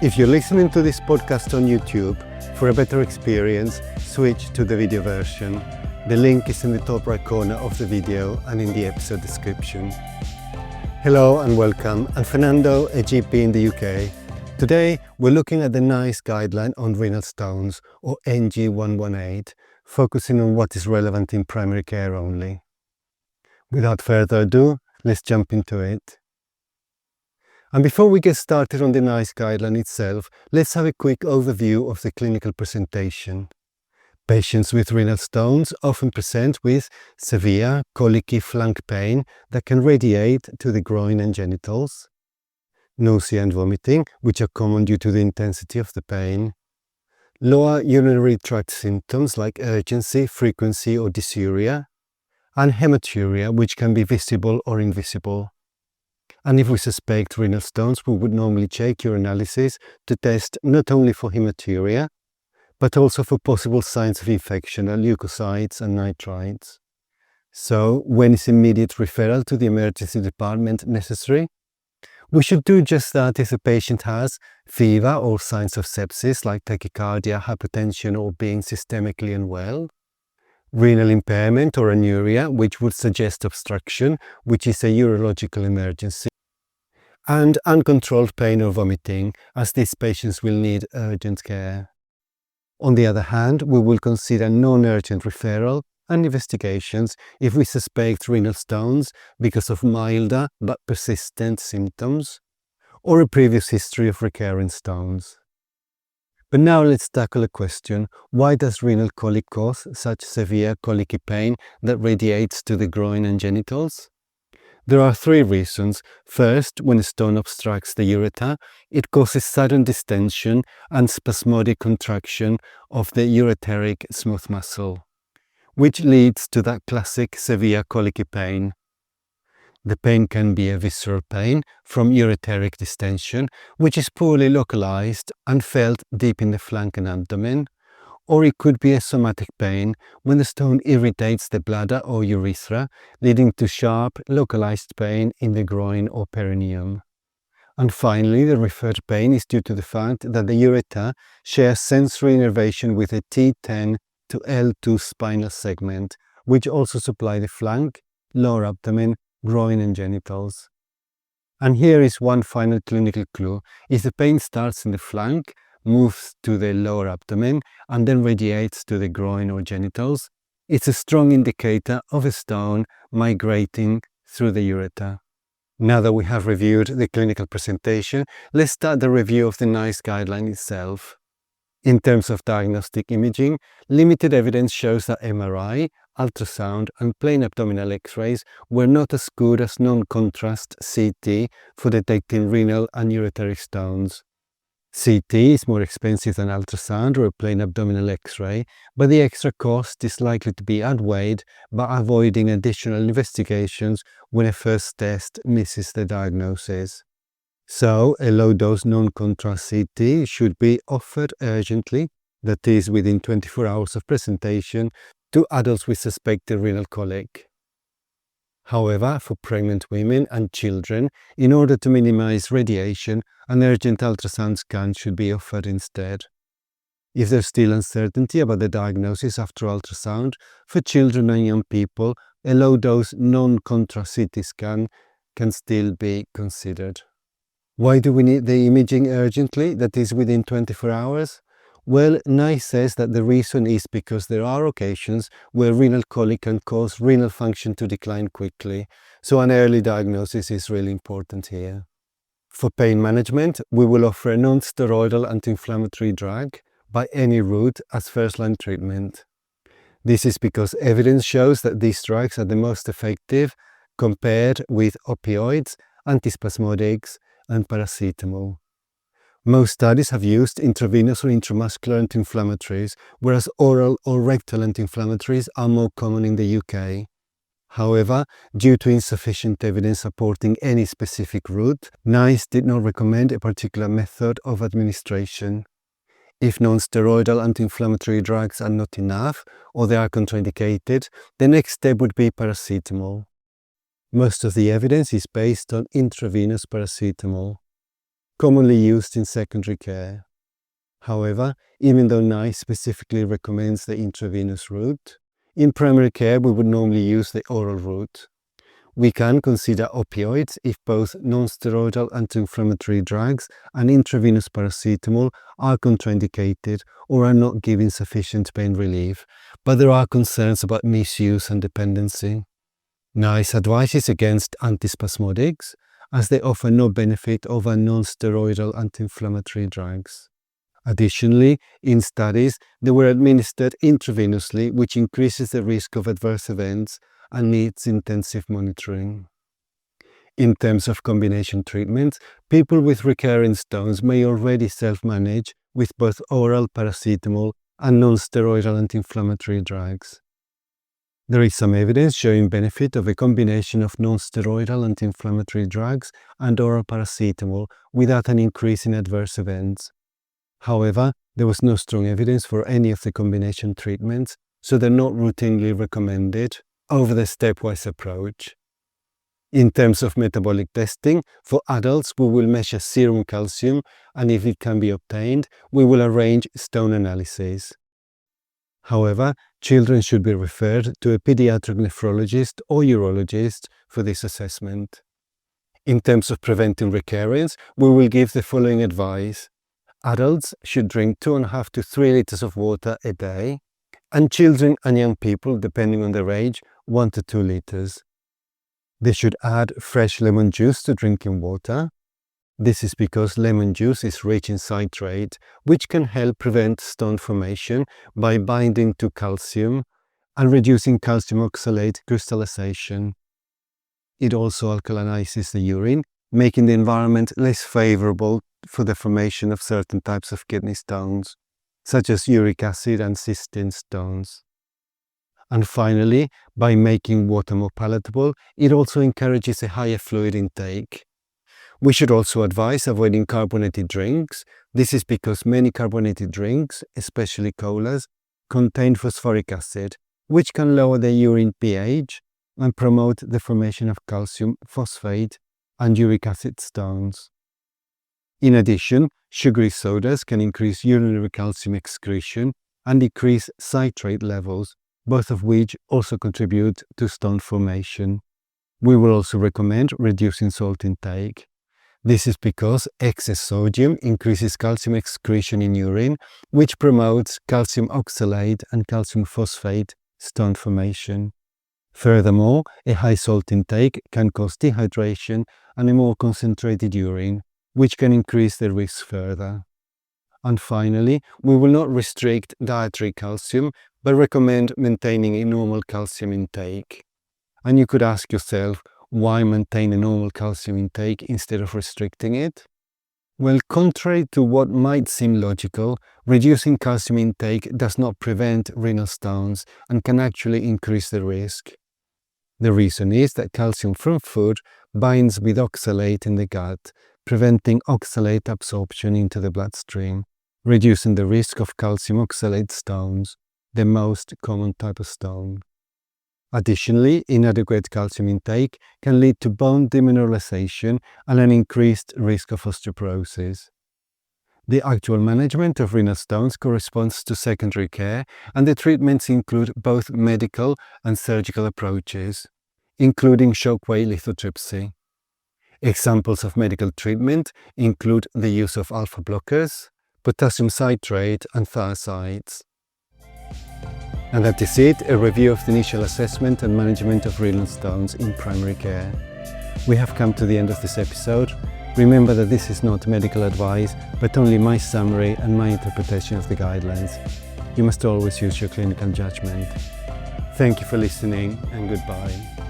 If you're listening to this podcast on YouTube, for a better experience, switch to the video version. The link is in the top right corner of the video and in the episode description. Hello and welcome. I'm Fernando, a GP in the UK. Today, we're looking at the NICE guideline on renal stones, or NG118, focusing on what is relevant in primary care only. Without further ado, let's jump into it. And before we get started on the NICE guideline itself, let's have a quick overview of the clinical presentation. Patients with renal stones often present with severe colicky flank pain that can radiate to the groin and genitals, nausea and vomiting, which are common due to the intensity of the pain, lower urinary tract symptoms like urgency, frequency or dysuria, and hematuria, which can be visible or invisible. And if we suspect renal stones, we would normally check urinalysis to test not only for hematuria, but also for possible signs of infection like leukocytes and nitrites. So, when is immediate referral to the emergency department necessary? We should do just that if the patient has fever or signs of sepsis like tachycardia, hypotension or being systemically unwell, renal impairment or anuria, which would suggest obstruction, which is a urological emergency, and uncontrolled pain or vomiting, as these patients will need urgent care. On the other hand, we will consider non-urgent referral and investigations if we suspect renal stones because of milder but persistent symptoms or a previous history of recurrent stones. But now let's tackle a question: why does renal colic cause such severe colicky pain that radiates to the groin and genitals? There are three reasons. First, when a stone obstructs the ureter, it causes sudden distension and spasmodic contraction of the ureteric smooth muscle, which leads to that classic severe colicky pain. The pain can be a visceral pain from ureteric distension, which is poorly localized and felt deep in the flank and abdomen, or it could be a somatic pain when the stone irritates the bladder or urethra, leading to sharp, localized pain in the groin or perineum. And finally, the referred pain is due to the fact that the ureter shares sensory innervation with a T10 to L2 spinal segment, which also supply the flank, lower abdomen, groin and genitals. And here is one final clinical clue. If the pain starts in the flank, moves to the lower abdomen, and then radiates to the groin or genitals, it's a strong indicator of a stone migrating through the ureter. Now that we have reviewed the clinical presentation, let's start the review of the NICE guideline itself. In terms of diagnostic imaging, limited evidence shows that MRI, ultrasound and plain abdominal X-rays were not as good as non-contrast CT for detecting renal and ureteric stones. CT is more expensive than ultrasound or a plain abdominal X-ray, but the extra cost is likely to be outweighed by avoiding additional investigations when a first test misses the diagnosis. So, a low-dose non-contrast CT should be offered urgently, that is within 24 hours of presentation, to adults with suspected renal colic. However, for pregnant women and children, in order to minimize radiation, an urgent ultrasound scan should be offered instead. If there's still uncertainty about the diagnosis after ultrasound, for children and young people, a low-dose non-contrast CT scan can still be considered. Why do we need the imaging urgently, that is within 24 hours? Well, NICE says that the reason is because there are occasions where renal colic can cause renal function to decline quickly, so an early diagnosis is really important here. For pain management, we will offer a non-steroidal anti-inflammatory drug by any route as first-line treatment. This is because evidence shows that these drugs are the most effective compared with opioids, antispasmodics, and paracetamol. Most studies have used intravenous or intramuscular anti-inflammatories, whereas oral or rectal anti-inflammatories are more common in the UK. However, due to insufficient evidence supporting any specific route, NICE did not recommend a particular method of administration. If non-steroidal anti-inflammatory drugs are not enough or they are contraindicated, the next step would be paracetamol. Most of the evidence is based on intravenous paracetamol. commonly used in secondary care. However, even though NICE specifically recommends the intravenous route, in primary care we would normally use the oral route. We can consider opioids if both non-steroidal anti-inflammatory drugs and intravenous paracetamol are contraindicated or are not giving sufficient pain relief, but there are concerns about misuse and dependency. NICE advises against antispasmodics as they offer no benefit over non-steroidal anti-inflammatory drugs. Additionally, in studies, they were administered intravenously, which increases the risk of adverse events and needs intensive monitoring. In terms of combination treatments, people with recurring stones may already self-manage with both oral paracetamol and non-steroidal anti-inflammatory drugs. There is some evidence showing benefit of a combination of non-steroidal anti-inflammatory drugs and oral paracetamol without an increase in adverse events. However, there was no strong evidence for any of the combination treatments, so they're not routinely recommended over the stepwise approach. In terms of metabolic testing, for adults we will measure serum calcium, and if it can be obtained, we will arrange stone analysis. However, children should be referred to a pediatric nephrologist or urologist for this assessment. In terms of preventing recurrence, we will give the following advice. Adults should drink 2.5 to 3 liters of water a day, and children and young people, depending on their age, 1 to 2 liters. They should add fresh lemon juice to drinking water. This is because lemon juice is rich in citrate, which can help prevent stone formation by binding to calcium and reducing calcium oxalate crystallization. It also alkalinizes the urine, making the environment less favorable for the formation of certain types of kidney stones, such as uric acid and cystine stones. And finally, by making water more palatable, it also encourages a higher fluid intake. We should also advise avoiding carbonated drinks. This is because many carbonated drinks, especially colas, contain phosphoric acid, which can lower the urine pH and promote the formation of calcium phosphate and uric acid stones. In addition, sugary sodas can increase urinary calcium excretion and decrease citrate levels, both of which also contribute to stone formation. We will also recommend reducing salt intake. This is because excess sodium increases calcium excretion in urine, which promotes calcium oxalate and calcium phosphate stone formation. Furthermore, a high salt intake can cause dehydration and a more concentrated urine, which can increase the risk further. And finally, we will not restrict dietary calcium, but recommend maintaining a normal calcium intake. And you could ask yourself, why maintain a normal calcium intake instead of restricting it? Well, contrary to what might seem logical, reducing calcium intake does not prevent renal stones and can actually increase the risk. The reason is that calcium from food binds with oxalate in the gut, preventing oxalate absorption into the bloodstream, reducing the risk of calcium oxalate stones, the most common type of stone. Additionally, inadequate calcium intake can lead to bone demineralization and an increased risk of osteoporosis. The actual management of renal stones corresponds to secondary care, and the treatments include both medical and surgical approaches, including shockwave lithotripsy. Examples of medical treatment include the use of alpha blockers, potassium citrate, and thiazides. And that is it, a review of the initial assessment and management of renal stones in primary care. We have come to the end of this episode. Remember that this is not medical advice, but only my summary and my interpretation of the guidelines. You must always use your clinical judgment. Thank you for listening, and goodbye.